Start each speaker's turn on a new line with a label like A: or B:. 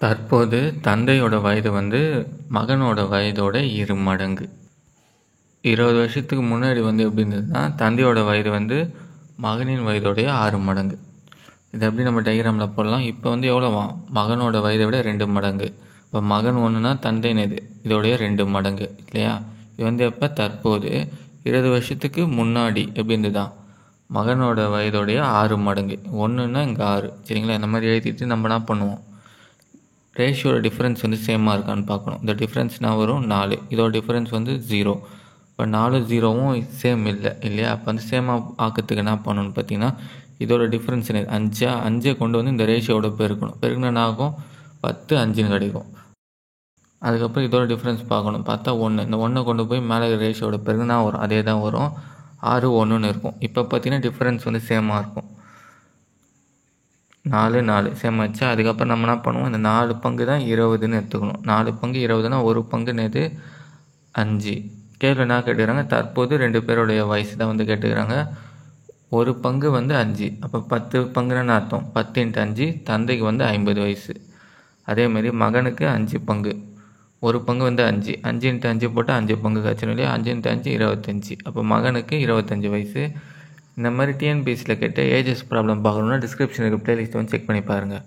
A: தற்போது தந்தையோட வயது வந்து மகனோட வயதோட 2 மடங்கு. 20 வருஷத்துக்கு முன்னாடி வந்து எப்படி இருந்ததுன்னா, தந்தையோட வயது வந்து மகனின் வயதோடைய 6 மடங்கு. இது எப்படி நம்ம டயக்ராமில் போடலாம். இப்போ வந்து எவ்வளோவா, மகனோட வயதை விட 2 மடங்கு. இப்போ மகன் ஒன்றுனா தந்தைன்னு இதோடைய 2 மடங்கு இல்லையா. இது வந்து எப்போ, தற்போது 20 வருஷத்துக்கு முன்னாடி எப்படி இருந்ததுதான், மகனோட வயதோடைய 6 மடங்கு. ஒன்றுன்னா இங்கே 6, சரிங்களா. இந்த மாதிரி எழுதிட்டு நம்ம என்ன பண்ணுவோம், ரேஷியோட டிஃப்ரென்ஸ் வந்து சேமாக இருக்கான்னு பார்க்கணும். இந்த டிஃப்ரென்ஸ்னால் வரும் 4, இதோட டிஃப்ரென்ஸ் வந்து 0. இப்போ 4 0வும் சேம் இல்லையா. அப்போ வந்து சேமாக ஆக்கிறதுக்கு என்ன பண்ணணும்னு பார்த்தீங்கன்னா, இதோட டிஃப்ரென்ஸ் என்ன, 5 கொண்டு வந்து இந்த ரேஷியோட பெருக்கணும். பெருக்கினா ஆகும் 10 5ன்னு கிடைக்கும். அதுக்கப்புறம் இதோட டிஃப்ரென்ஸ் பார்க்கணும். பார்த்தா 1, இந்த 1 கொண்டு போய் மேலே ரேஷியோட பெருக்கினா வரும், அதே தான் வரும், 6 1ன்னு இருக்கும். இப்போ பார்த்தீங்கன்னா டிஃப்ரென்ஸ் வந்து சேமாக இருக்கும், 4 சேம் ஆச்சு. அதுக்கப்புறம் நம்ம என்ன பண்ணுவோம், இந்த 4 பங்கு தான் 20ன்னு எடுத்துக்கணும். 4 பங்கு 20னா ஒரு பங்குன்னு 5. கேள்வி என்ன கேட்டுக்கிறாங்க, தற்போது 2 பேருடைய வயசு தான் வந்து கேட்டுக்கிறாங்க. ஒரு பங்கு வந்து 5, அப்போ 10 பங்குன்னு அர்த்தம். 10 × 5, தந்தைக்கு வந்து 50 வயசு. அதேமாரி மகனுக்கு 5 பங்கு, ஒரு பங்கு வந்து 5, 5 × 5 போட்டால் 5 பங்கு கழிச்சணும் இல்லையா. 5 × 5 25, அப்போ மகனுக்கு 25 வயசு. இந்த மாதிரி டிஎன்பிஎஸ்சியில் கேட்ட ஏஜஸ் ப்ராப்ளம் பார்க்கணுன்னா டிஸ்கிரிப்ஷனுக்கு பிளேலிஸ்ட் வந்து செக் பண்ணி பாருங்கள்.